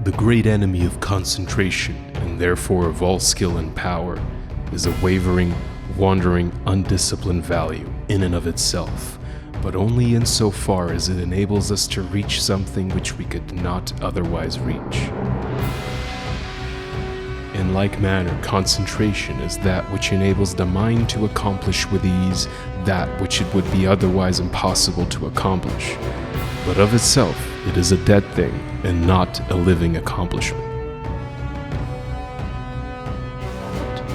The great enemy of concentration, and therefore of all skill and power, is a wavering, wandering, undisciplined value in and of itself, but only insofar as it enables us to reach something which we could not otherwise reach. In like manner, concentration is that which enables the mind to accomplish with ease that which it would be otherwise impossible to accomplish. But of itself, it is a dead thing and not a living accomplishment.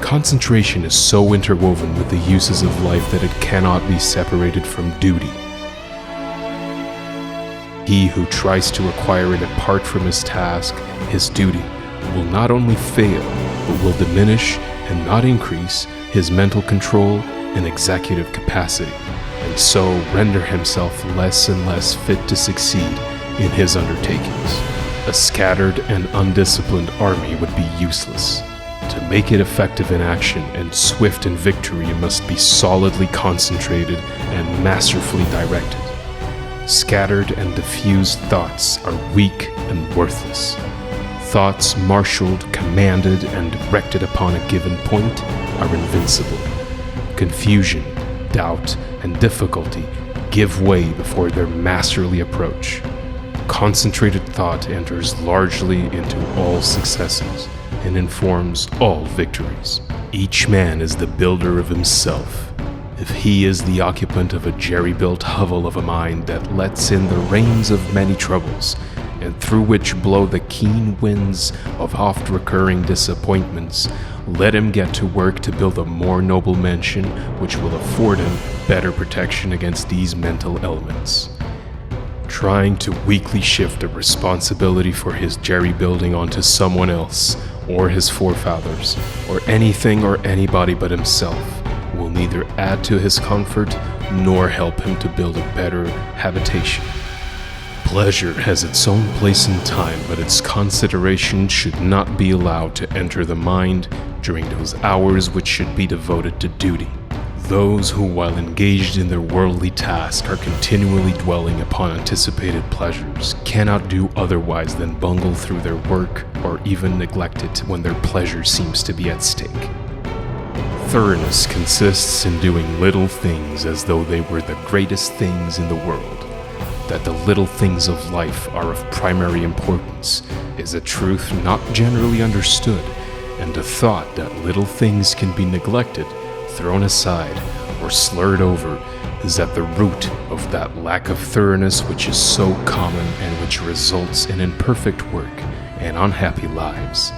Concentration is so interwoven with the uses of life that it cannot be separated from duty. He who tries to acquire it apart from his task, his duty, will not only fail, but will diminish and not increase his mental control and executive capacity, and so render himself less and less fit to succeed in his undertakings. A scattered and undisciplined army would be useless. To make it effective in action and swift in victory, it must be solidly concentrated and masterfully directed. Scattered and diffused thoughts are weak and worthless. Thoughts marshaled, commanded, and directed upon a given point are invincible. Confusion, doubt, and difficulty give way before their masterly approach. Concentrated thought enters largely into all successes and informs all victories. Each man is the builder of himself. If he is the occupant of a jerry-built hovel of a mind that lets in the rains of many troubles, and through which blow the keen winds of oft-recurring disappointments, let him get to work to build a more noble mansion which will afford him better protection against these mental elements. Trying to weakly shift the responsibility for his jerry-building onto someone else, or his forefathers, or anything or anybody but himself, will neither add to his comfort nor help him to build a better habitation. Pleasure has its own place and time, but its consideration should not be allowed to enter the mind during those hours which should be devoted to duty. Those who, while engaged in their worldly task, are continually dwelling upon anticipated pleasures, cannot do otherwise than bungle through their work or even neglect it when their pleasure seems to be at stake. Thoroughness consists in doing little things as though they were the greatest things in the world. That the little things of life are of primary importance is a truth not generally understood, and the thought that little things can be neglected, thrown aside, or slurred over is at the root of that lack of thoroughness which is so common and which results in imperfect work and unhappy lives.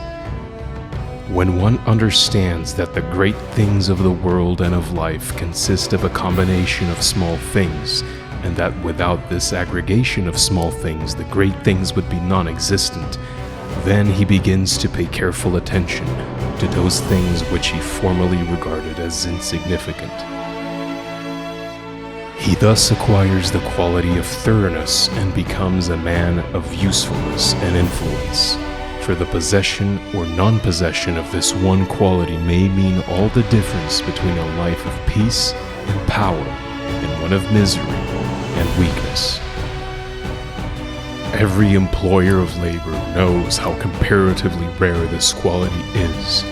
When one understands that the great things of the world and of life consist of a combination of small things, and that without this aggregation of small things the great things would be non-existent, then he begins to pay careful attention to those things which he formerly regarded as insignificant. He thus acquires the quality of thoroughness and becomes a man of usefulness and influence. For the possession or non-possession of this one quality may mean all the difference between a life of peace and power and one of misery and weakness. Every employer of labor knows how comparatively rare this quality is,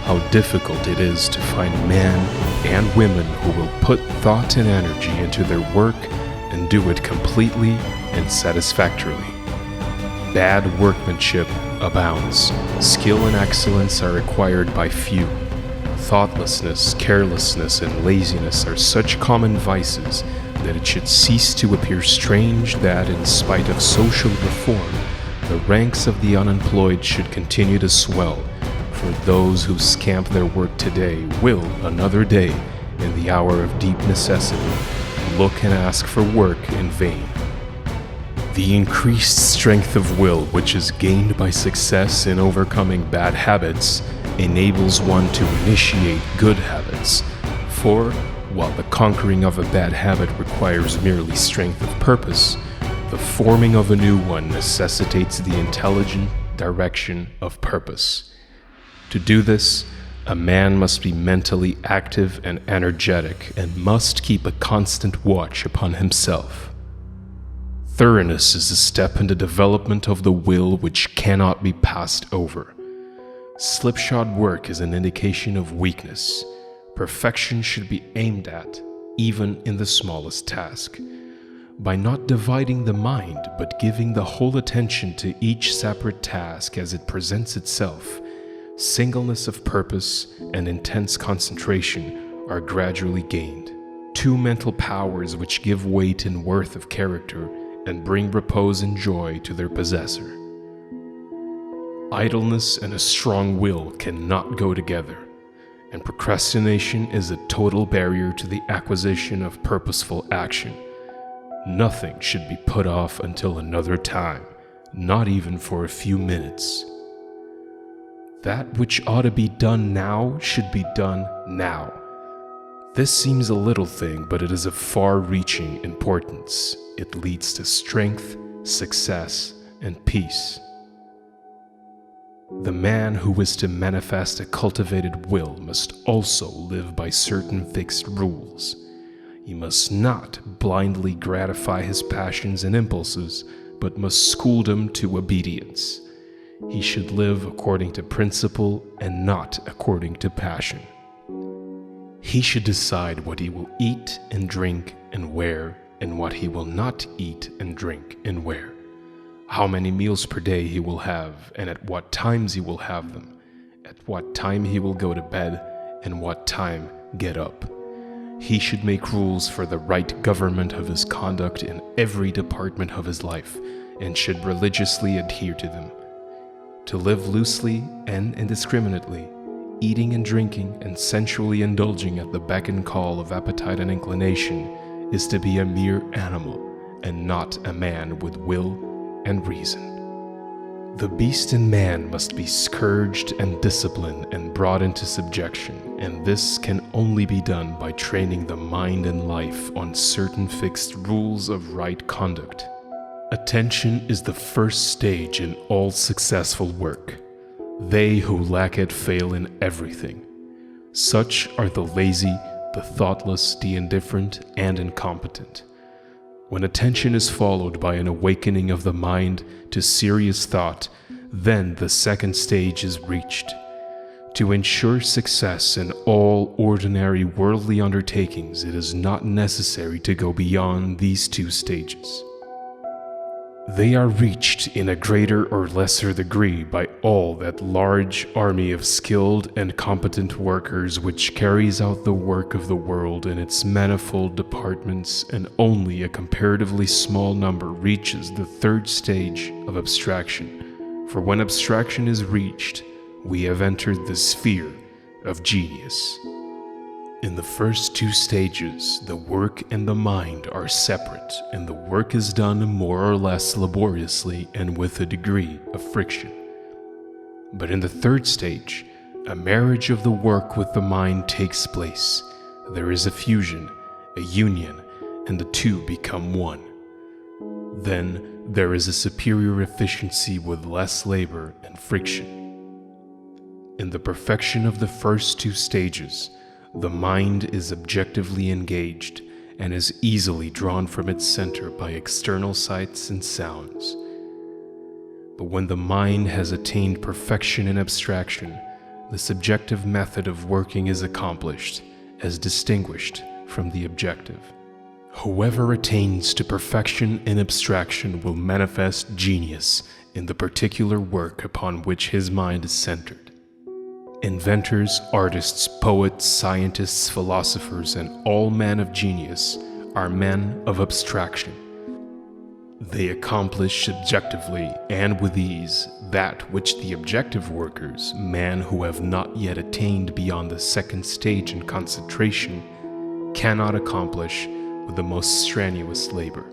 how difficult it is to find men and women who will put thought and energy into their work and do it completely and satisfactorily. Bad workmanship abounds. Skill and excellence are acquired by few. Thoughtlessness, carelessness, and laziness are such common vices that it should cease to appear strange that, in spite of social reform, the ranks of the unemployed should continue to swell, for those who scamp their work today will, another day, in the hour of deep necessity, look and ask for work in vain. The increased strength of will which is gained by success in overcoming bad habits enables one to initiate good habits, for while the conquering of a bad habit requires merely strength of purpose, the forming of a new one necessitates the intelligent direction of purpose. To do this, a man must be mentally active and energetic and must keep a constant watch upon himself. Thoroughness is a step in the development of the will which cannot be passed over. Slipshod work is an indication of weakness. Perfection should be aimed at, even in the smallest task. By not dividing the mind, but giving the whole attention to each separate task as it presents itself, singleness of purpose and intense concentration are gradually gained. Two mental powers which give weight and worth of character and bring repose and joy to their possessor. Idleness and a strong will cannot go together, and procrastination is a total barrier to the acquisition of purposeful action. Nothing should be put off until another time, not even for a few minutes. That which ought to be done now should be done now. This seems a little thing, but it is of far-reaching importance. It leads to strength, success, and peace. The man who is to manifest a cultivated will must also live by certain fixed rules. He must not blindly gratify his passions and impulses, but must school them to obedience. He should live according to principle and not according to passion. He should decide what he will eat and drink and wear, and what he will not eat and drink and wear. How many meals per day he will have, and at what times he will have them, at what time he will go to bed, and what time get up. He should make rules for the right government of his conduct in every department of his life, and should religiously adhere to them. To live loosely and indiscriminately, eating and drinking and sensually indulging at the beck and call of appetite and inclination, is to be a mere animal, and not a man with will and reason. The beast in man must be scourged and disciplined and brought into subjection, and this can only be done by training the mind and life on certain fixed rules of right conduct. Attention is the first stage in all successful work. They who lack it fail in everything. Such are the lazy, the thoughtless, the indifferent, and incompetent. When attention is followed by an awakening of the mind to serious thought, then the second stage is reached. To ensure success in all ordinary worldly undertakings, it is not necessary to go beyond these two stages. They are reached in a greater or lesser degree by all that large army of skilled and competent workers which carries out the work of the world in its manifold departments, and only a comparatively small number reaches the third stage of abstraction. For when abstraction is reached, we have entered the sphere of genius. In the first two stages, the work and the mind are separate, and the work is done more or less laboriously and with a degree of friction. But in the third stage, a marriage of the work with the mind takes place. There is a fusion, a union, and the two become one. Then there is a superior efficiency with less labor and friction. In the perfection of the first two stages, the mind is objectively engaged and is easily drawn from its center by external sights and sounds. But when the mind has attained perfection in abstraction, the subjective method of working is accomplished, as distinguished from the objective. Whoever attains to perfection in abstraction will manifest genius in the particular work upon which his mind is centered. Inventors, artists, poets, scientists, philosophers, and all men of genius are men of abstraction. They accomplish subjectively and with ease that which the objective workers, men who have not yet attained beyond the second stage in concentration, cannot accomplish with the most strenuous labor.